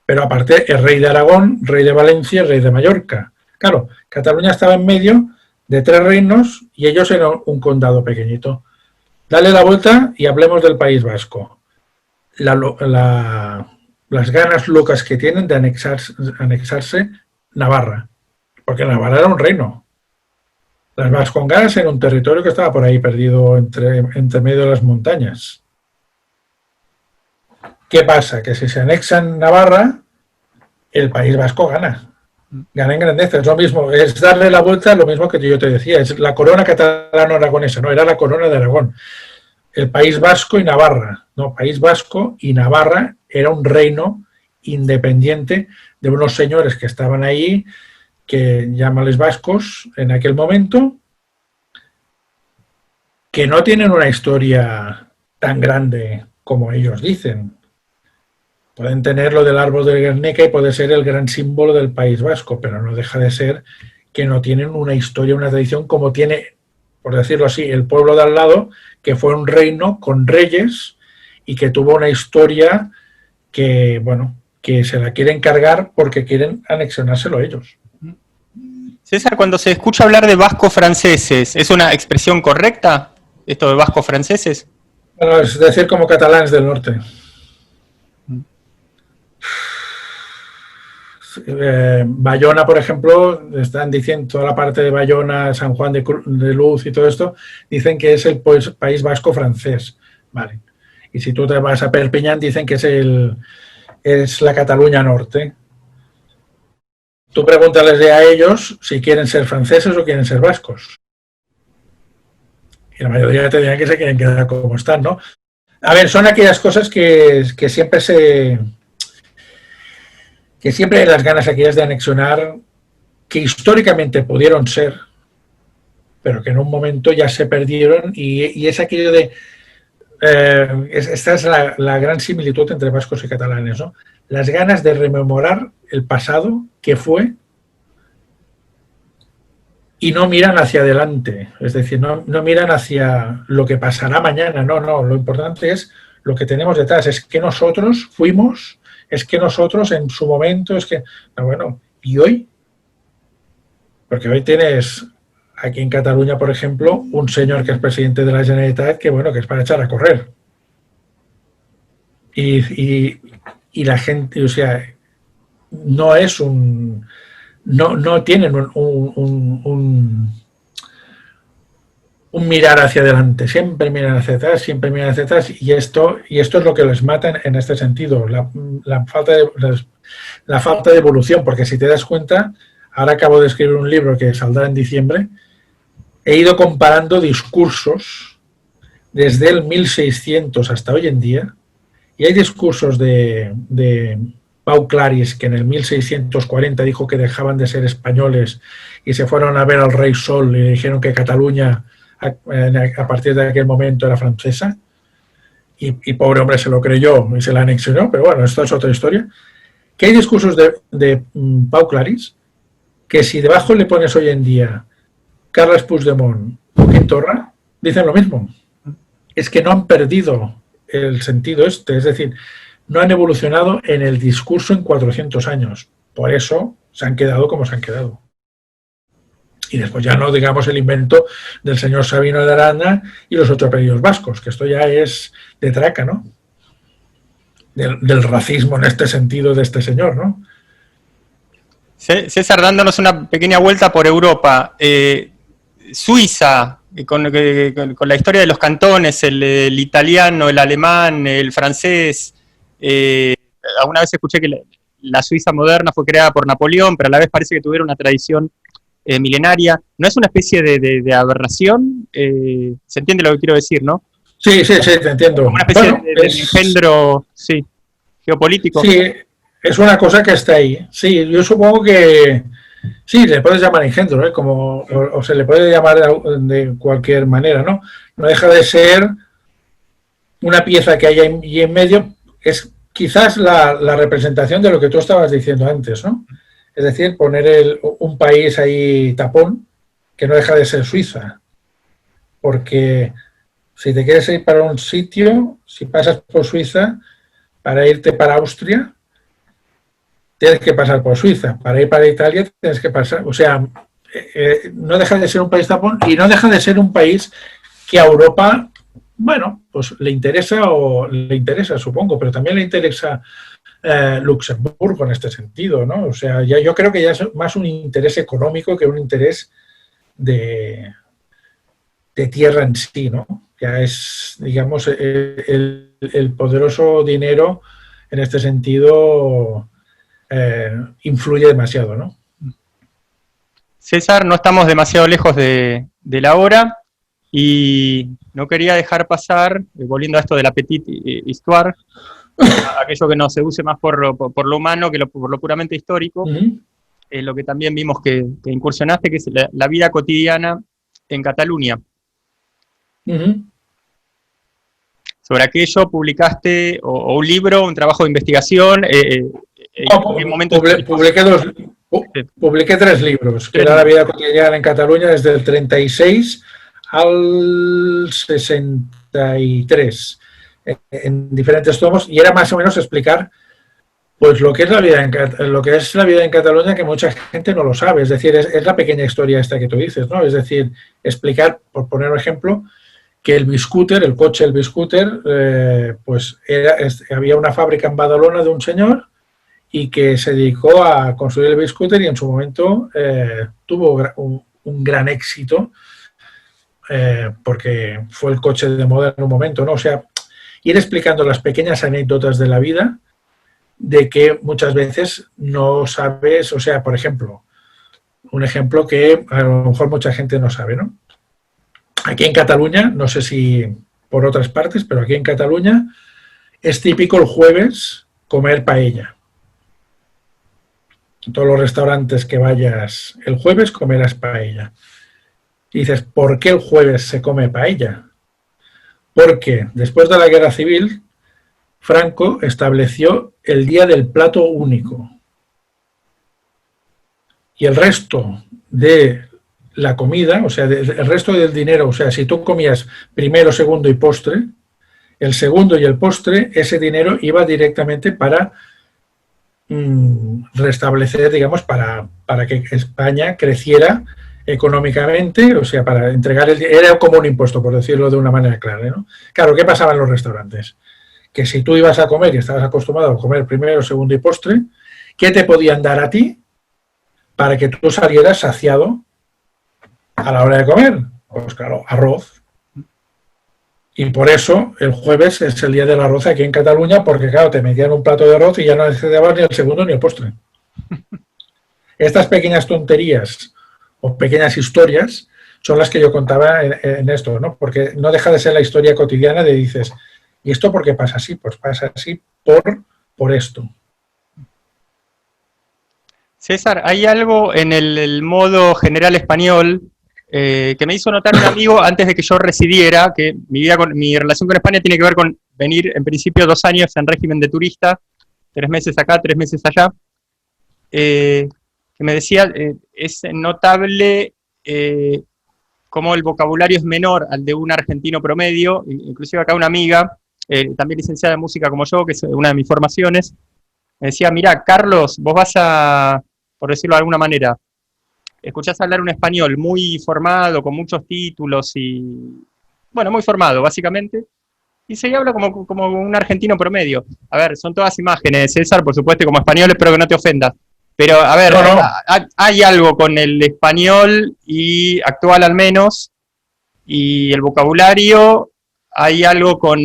Pero aparte es rey de Aragón, rey de Valencia y rey de Mallorca. Claro, Cataluña estaba en medio de 3 reinos y ellos eran un condado pequeñito. Dale la vuelta y hablemos del País Vasco. Las ganas locas que tienen de anexarse Navarra, porque Navarra era un reino. Las vascongadas eran un territorio que estaba por ahí perdido entre medio de las montañas. ¿Qué pasa? Que si se anexan Navarra, el País Vasco gana en grandeza. Es lo mismo, es darle la vuelta a lo mismo que yo te decía, es la corona catalano-aragonesa, no, era la corona de Aragón. El País Vasco y Navarra, no, País Vasco y Navarra era un reino independiente de unos señores que estaban ahí, que llámales vascos en aquel momento, que no tienen una historia tan grande como ellos dicen. Pueden tener lo del árbol de Guernica y puede ser el gran símbolo del País Vasco, pero no deja de ser que no tienen una historia, una tradición como tiene, por decirlo así, el pueblo de al lado, que fue un reino con reyes y que tuvo una historia que, bueno, que se la quieren cargar porque quieren anexionárselo ellos. César, cuando se escucha hablar de vascos franceses, ¿es una expresión correcta esto de vascos franceses? Bueno, es decir, como catalanes del norte. Bayona, por ejemplo, están diciendo toda la parte de Bayona, San Juan de Luz y todo esto, dicen que es el País Vasco francés, vale. Y si tú te vas a Perpiñán, dicen que es la Cataluña Norte. Tú pregúntales a ellos si quieren ser franceses o quieren ser vascos. Y la mayoría te dirán que se quieren quedar como están, ¿no? A ver, son aquellas cosas que siempre hay las ganas aquellas de anexionar, que históricamente pudieron ser, pero que en un momento ya se perdieron, y es aquello de... esta es la gran similitud entre vascos y catalanes, ¿no? Las ganas de rememorar el pasado que fue y no miran hacia adelante, es decir, no miran hacia lo que pasará mañana, no, lo importante es lo que tenemos detrás, es que nosotros fuimos, es que nosotros en su momento, es que, no, bueno, ¿y hoy? Porque hoy tienes aquí en Cataluña, por ejemplo, un señor que es presidente de la Generalitat que, bueno, que es para echar a correr. Y la gente, o sea, no es un... No tienen un mirar hacia adelante, siempre miran hacia atrás, y esto es lo que les mata en este sentido, la falta de evolución, porque si te das cuenta, ahora acabo de escribir un libro que saldrá en diciembre, he ido comparando discursos desde el 1600 hasta hoy en día, Y hay discursos de Pau Claris, que en el 1640 dijo que dejaban de ser españoles y se fueron a ver al rey Sol y le dijeron que Cataluña a partir de aquel momento era francesa. Y pobre hombre se lo creyó y se la anexionó, pero bueno, esto es otra historia. Que hay discursos de Pau Claris que si debajo le pones hoy en día Carles Puigdemont o Quim Torra, dicen lo mismo. Es que no han perdido el sentido este, es decir, no han evolucionado en el discurso en 400 años. Por eso se han quedado como se han quedado. Y después ya no digamos el invento del señor Sabino de Arana y los otros apellidos vascos, que esto ya es de traca, ¿no? Del racismo en este sentido de este señor, ¿no? César, dándonos una pequeña vuelta por Europa, Suiza, con la historia de los cantones, el italiano, el alemán, el francés, alguna vez escuché que la Suiza moderna fue creada por Napoleón, pero a la vez parece que tuvieron una tradición milenaria. ¿No es una especie de aberración? ¿Se entiende lo que quiero decir, no? Sí, te entiendo. Como una especie de engendro, sí, geopolítico. Sí, es una cosa que está ahí. Sí, yo supongo que sí, le puedes llamar engendro, ¿eh? Como, o se le puede llamar de cualquier manera, ¿no? No deja de ser una pieza que hay ahí en medio, es quizás la representación de lo que tú estabas diciendo antes, ¿no? Es decir, poner un país ahí tapón, que no deja de ser Suiza. Porque si te quieres ir para un sitio, si pasas por Suiza, para irte para Austria, tienes que pasar por Suiza. Para ir para Italia, tienes que pasar. O sea, no deja de ser un país tapón y no deja de ser un país que a Europa, bueno, pues le interesa, supongo, pero también le interesa Luxemburgo en este sentido, ¿no? O sea, ya yo creo que ya es más un interés económico que un interés de tierra en sí, ¿no? Ya es, digamos, el poderoso dinero en este sentido influye demasiado, ¿no? César, no estamos demasiado lejos de la hora y no quería dejar pasar, volviendo a esto de la petite histoire, aquello que nos seduce más por lo humano que por lo puramente histórico, lo que también vimos que incursionaste, que es la vida cotidiana en Cataluña. Sobre aquello publicaste o un libro, un trabajo de investigación. Publiqué 3 libros, que era la vida cotidiana en Cataluña desde el 36 al 63, en diferentes tomos, y era más o menos explicar pues lo que es la vida en Cataluña, que mucha gente no lo sabe. Es decir, es la pequeña historia esta que tú dices, ¿no? Es decir, explicar, por poner un ejemplo, que el biscúter, el coche del biscúter, pues había una fábrica en Badalona de un señor y que se dedicó a construir el biscúter y en su momento tuvo un gran éxito porque fue el coche de moda en un momento, ¿no? O sea, ir explicando las pequeñas anécdotas de la vida de que muchas veces no sabes, o sea, por ejemplo, un ejemplo que a lo mejor mucha gente no sabe, ¿no? Aquí en Cataluña, no sé si por otras partes, pero aquí en Cataluña es típico el jueves comer paella. En todos los restaurantes que vayas el jueves comerás paella. Y dices, ¿por qué el jueves se come paella? Porque después de la Guerra Civil, Franco estableció el día del plato único. Y el resto de la comida, o sea, el resto del dinero, o sea, si tú comías primero, segundo y postre, el segundo y el postre, ese dinero iba directamente para restablecer, digamos, para que España creciera económicamente, o sea, para entregar era como un impuesto, por decirlo de una manera clara, ¿no? Claro, ¿qué pasaba en los restaurantes? Que si tú ibas a comer y estabas acostumbrado a comer primero, segundo y postre, ¿qué te podían dar a ti para que tú salieras saciado a la hora de comer? Pues claro, arroz. Y por eso el jueves es el día del arroz aquí en Cataluña, porque claro, te metían un plato de arroz y ya no necesitabas ni el segundo ni el postre. Estas pequeñas tonterías o pequeñas historias son las que yo contaba en esto, ¿no? Porque no deja de ser la historia cotidiana de dices, ¿Y esto por qué pasa así? Pues pasa así por esto. César, hay algo en el modo general español que me hizo notar un amigo antes de que yo residiera, que mi relación con España tiene que ver con venir en principio 2 años en régimen de turista, 3 meses acá, 3 meses allá, que me decía, es notable cómo el vocabulario es menor al de un argentino promedio, inclusive acá una amiga, también licenciada en música como yo, que es una de mis formaciones, me decía, mirá, Carlos, vos vas a, por decirlo de alguna manera, escuchás hablar un español muy formado, con muchos títulos y, bueno, muy formado, básicamente, y se habla como un argentino promedio. A ver, son todas imágenes, César, por supuesto, como español, espero que no te ofendas. Pero, a ver, No, no. hay algo con el español, y actual al menos, y el vocabulario, hay algo con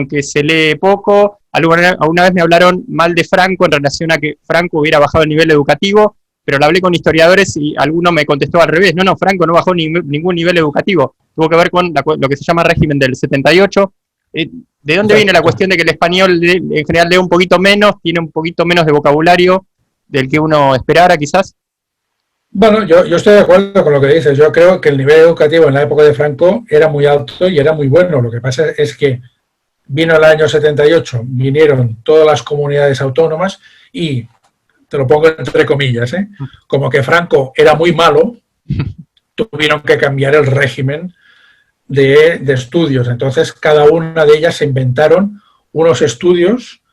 que se lee poco. Alguna vez me hablaron mal de Franco en relación a que Franco hubiera bajado el nivel educativo, pero lo hablé con historiadores y alguno me contestó al revés. No, Franco no bajó ningún nivel educativo. Tuvo que ver con lo que se llama régimen del 78. ¿De dónde viene la cuestión de que el español en general lee un poquito menos, tiene un poquito menos de vocabulario del que uno esperara quizás? Bueno, yo estoy de acuerdo con lo que dices. Yo creo que el nivel educativo en la época de Franco era muy alto y era muy bueno. Lo que pasa es que vino el año 78, vinieron todas las comunidades autónomas y, te lo pongo entre comillas, como que Franco era muy malo, tuvieron que cambiar el régimen de estudios. Entonces, cada una de ellas se inventaron unos estudios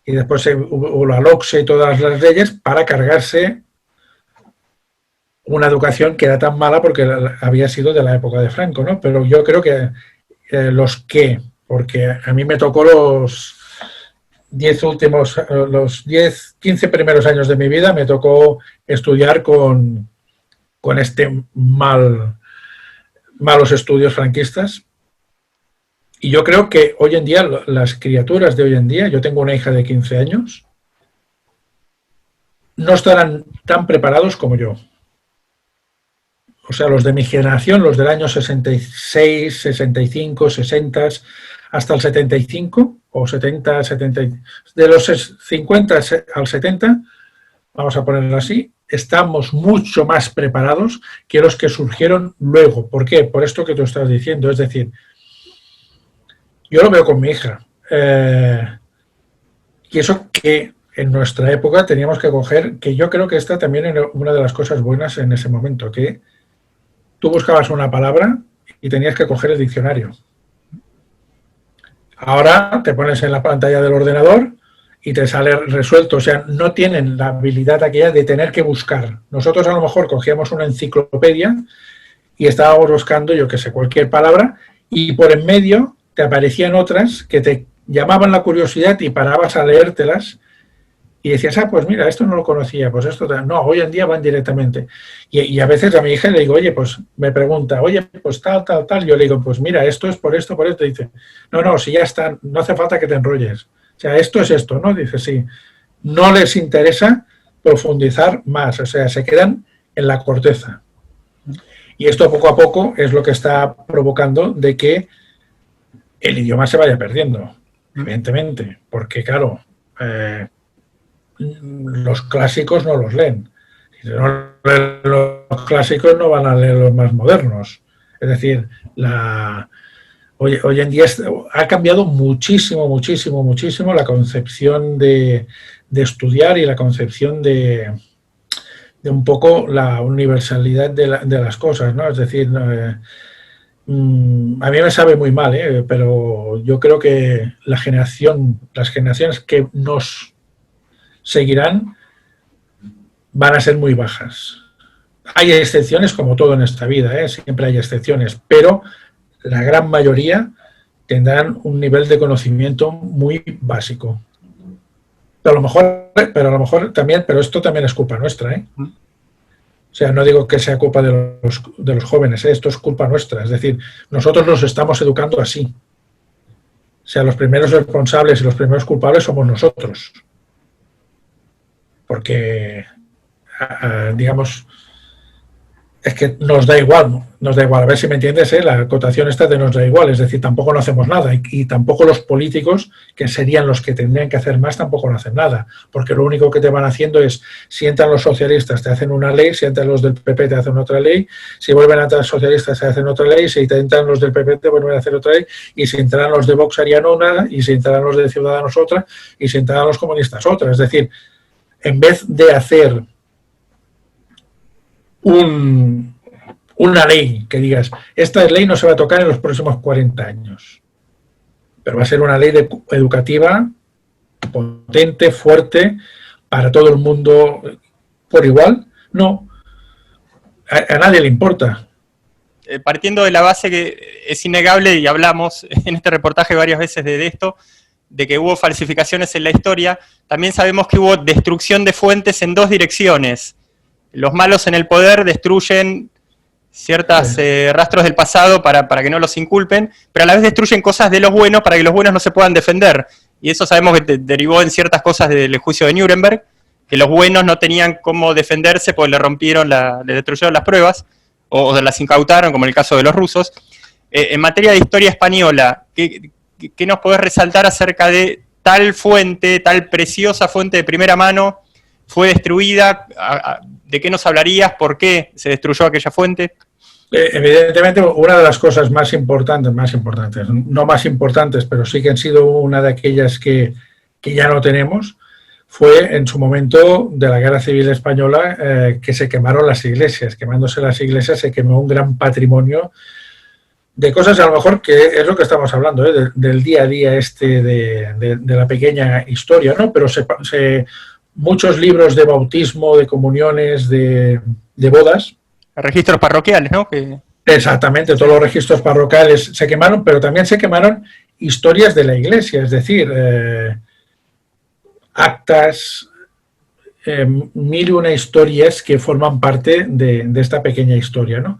y después hubo la LOCSE y todas las leyes para cargarse una educación que era tan mala porque había sido de la época de Franco, ¿no? Pero yo creo que porque a mí me tocó los 10, 15 primeros años de mi vida, me tocó estudiar con malos estudios franquistas. Y yo creo que hoy en día, las criaturas de hoy en día, yo tengo una hija de 15 años, no estarán tan preparados como yo. O sea, los de mi generación, los del año 66, 65, 60, hasta el 75, o 70, 70, de los 50 al 70, vamos a ponerlo así, estamos mucho más preparados que los que surgieron luego. ¿Por qué? Por esto que tú estás diciendo. Es decir, yo lo veo con mi hija. Y eso que en nuestra época teníamos que coger, que yo creo que esta también era una de las cosas buenas en ese momento, que tú buscabas una palabra y tenías que coger el diccionario. Ahora te pones en la pantalla del ordenador y te sale resuelto. O sea, no tienen la habilidad aquella de tener que buscar. Nosotros a lo mejor cogíamos una enciclopedia y estábamos buscando, yo qué sé, cualquier palabra, y por en medio te aparecían otras que te llamaban la curiosidad y parabas a leértelas y decías, pues mira, esto no lo conocía, pues esto, no, hoy en día van directamente. Y a veces a mi hija le digo, oye, pues me pregunta, oye, pues tal, yo le digo, pues mira, esto es por esto, y dice, no, si ya está, no hace falta que te enrolles. O sea, esto es esto, ¿no? Dice, sí. No les interesa profundizar más, o sea, se quedan en la corteza. Y esto poco a poco es lo que está provocando de que el idioma se vaya perdiendo, evidentemente, porque claro, los clásicos no los leen. Si no leen los clásicos, no van a leer los más modernos. Es decir, hoy en día ha cambiado muchísimo la concepción de estudiar y la concepción de un poco la universalidad de las cosas, ¿no? Es decir, a mí me sabe muy mal, pero yo creo que las generaciones que nos seguirán van a ser muy bajas. Hay excepciones como todo en esta vida, siempre hay excepciones, pero la gran mayoría tendrán un nivel de conocimiento muy básico. Pero a lo mejor también, pero esto también es culpa nuestra, O sea, no digo que sea culpa de los jóvenes, esto es culpa nuestra. Es decir, nosotros los estamos educando así. O sea, los primeros responsables y los primeros culpables somos nosotros. Porque, digamos, Es que nos da igual, ¿no? Nos da igual. A ver si me entiendes, ¿eh? La acotación esta de nos da igual, es decir, tampoco no hacemos nada y tampoco los políticos, que serían los que tendrían que hacer más, tampoco no hacen nada, porque lo único que te van haciendo es, si entran los socialistas te hacen una ley, si entran los del PP te hacen otra ley, si vuelven a entrar los socialistas te hacen otra ley, si entran los del PP te vuelven a hacer otra ley, y si entran los de Vox harían una, y si entran los de Ciudadanos otra, y si entran los comunistas otra. Es decir, en vez de hacer una ley que digas, esta ley no se va a tocar en los próximos 40 años, pero va a ser una ley educativa potente, fuerte, para todo el mundo por igual, no, a nadie le importa. Partiendo de la base que es innegable, y hablamos en este reportaje varias veces de esto, de que hubo falsificaciones en la historia, también sabemos que hubo destrucción de fuentes en dos direcciones. Los malos en el poder destruyen ciertos rastros del pasado para que no los inculpen, pero a la vez destruyen cosas de los buenos para que los buenos no se puedan defender. Y eso sabemos que derivó en ciertas cosas del juicio de Nuremberg, que los buenos no tenían cómo defenderse porque le destruyeron las pruebas, o las incautaron, como en el caso de los rusos. En materia de historia española, ¿qué nos podés resaltar acerca de tal fuente, tal preciosa fuente de primera mano, fue destruida? ¿De qué nos hablarías? ¿Por qué se destruyó aquella fuente? Evidentemente, una de las cosas más importantes, no más importantes, pero sí que han sido una de aquellas que ya no tenemos, fue en su momento de la Guerra Civil Española, que se quemaron las iglesias. Quemándose las iglesias se quemó un gran patrimonio de cosas, a lo mejor, que es lo que estamos hablando, del día a día de la pequeña historia, ¿no? Pero muchos libros de bautismo, de comuniones, de bodas. Registros parroquiales, ¿no? Exactamente, todos los registros parroquiales se quemaron, pero también se quemaron historias de la iglesia, es decir, actas, mil y una historias que forman parte de esta pequeña historia, ¿no?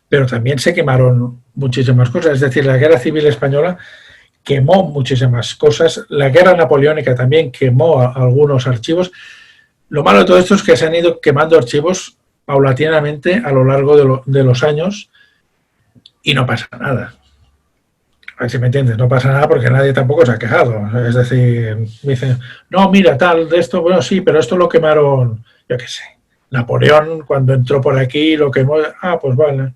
Pero también se quemaron muchísimas cosas, es decir, la Guerra Civil Española quemó muchísimas cosas, la Guerra Napoleónica también quemó algunos archivos. Lo malo de todo esto es que se han ido quemando archivos paulatinamente a lo largo de los años y no pasa nada. A ver si me entiendes, no pasa nada porque nadie tampoco se ha quejado. Es decir, me dicen, no, mira, tal, de esto, bueno, sí, pero esto lo quemaron, yo qué sé, Napoleón cuando entró por aquí lo quemó, pues vale,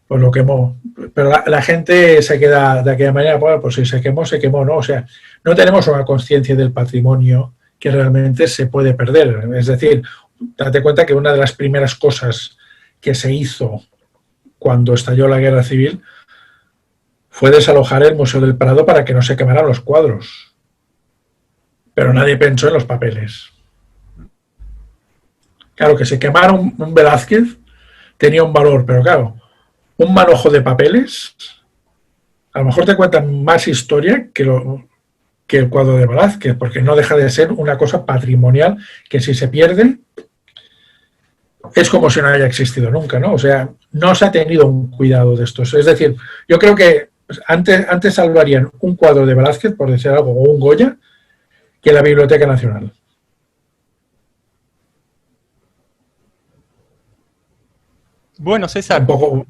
pues lo quemó. Pero la gente se queda de aquella manera, bueno, pues si se quemó, ¿no? O sea, no tenemos una conciencia del patrimonio que realmente se puede perder. Es decir, date cuenta que una de las primeras cosas que se hizo cuando estalló la Guerra Civil fue desalojar el Museo del Prado para que no se quemaran los cuadros. Pero nadie pensó en los papeles. Claro, que se quemaron un Velázquez tenía un valor, pero claro, un manojo de papeles a lo mejor te cuentan más historia que el cuadro de Velázquez, porque no deja de ser una cosa patrimonial que si se pierde es como si no haya existido nunca, ¿no? O sea, no se ha tenido un cuidado de estos. Es decir, yo creo que antes salvarían un cuadro de Velázquez, por decir algo, o un Goya, que la Biblioteca Nacional. Bueno, César. Un poco...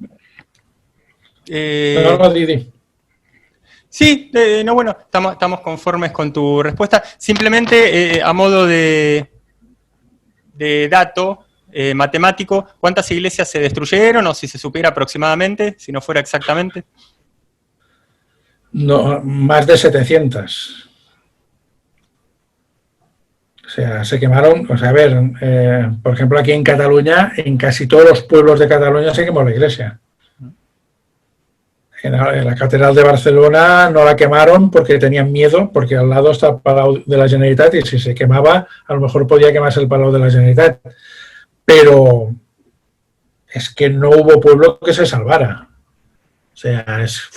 Didi. Sí, bueno, estamos conformes con tu respuesta. Simplemente, a modo de dato matemático, ¿cuántas iglesias se destruyeron? O si se supiera aproximadamente, si no fuera exactamente. No, más de 700. O sea, se quemaron, o sea, a ver, por ejemplo, aquí en Cataluña, en casi todos los pueblos de Cataluña se quemó la iglesia. En la Catedral de Barcelona no la quemaron porque tenían miedo, porque al lado está el Palau de la Generalitat y si se quemaba, a lo mejor podía quemarse el Palau de la Generalitat. Pero es que no hubo pueblo que se salvara. O sea, es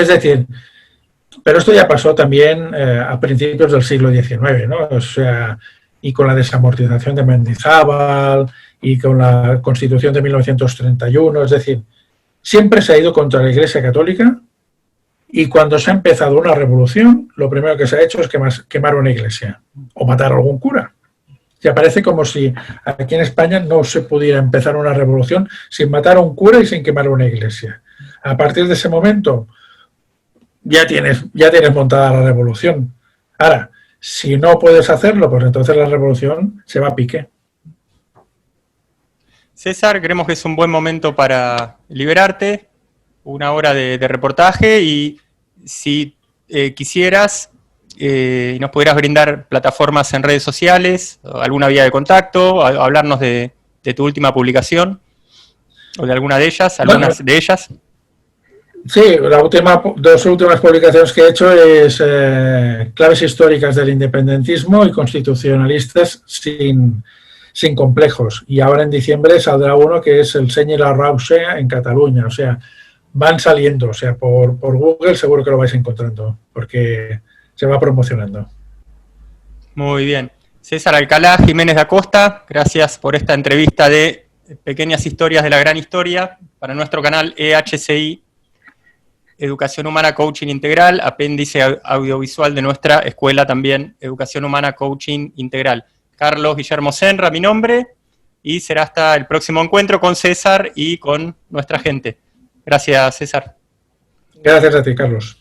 decir, pero esto ya pasó también a principios del siglo XIX, ¿no? O sea, y con la desamortización de Mendizábal y con la Constitución de 1931, es decir, siempre se ha ido contra la Iglesia Católica y cuando se ha empezado una revolución, lo primero que se ha hecho es quemar una iglesia o matar a algún cura. Y aparece como si aquí en España no se pudiera empezar una revolución sin matar a un cura y sin quemar una iglesia. A partir de ese momento ya tienes montada la revolución. Ahora, si no puedes hacerlo, pues entonces la revolución se va a pique. César, creemos que es un buen momento para liberarte, una hora de reportaje, y si quisieras y nos pudieras brindar plataformas en redes sociales, alguna vía de contacto, hablarnos de tu última publicación, o de alguna de ellas, algunas de ellas. Sí, dos últimas publicaciones que he hecho es claves históricas del independentismo y constitucionalistas sin complejos. Y ahora en diciembre saldrá uno que es el Seny la Rauxa en Cataluña. O sea, van saliendo. O sea, por Google seguro que lo vais encontrando, porque se va promocionando. Muy bien. César Alcalá Jiménez da Costa, gracias por esta entrevista de Pequeñas Historias de la Gran Historia para nuestro canal EHCI Educación Humana Coaching Integral, apéndice audiovisual de nuestra escuela también, Educación Humana Coaching Integral. Carlos Guillermo Senra, mi nombre, y será hasta el próximo encuentro con César y con nuestra gente. Gracias, César. Gracias a ti, Carlos.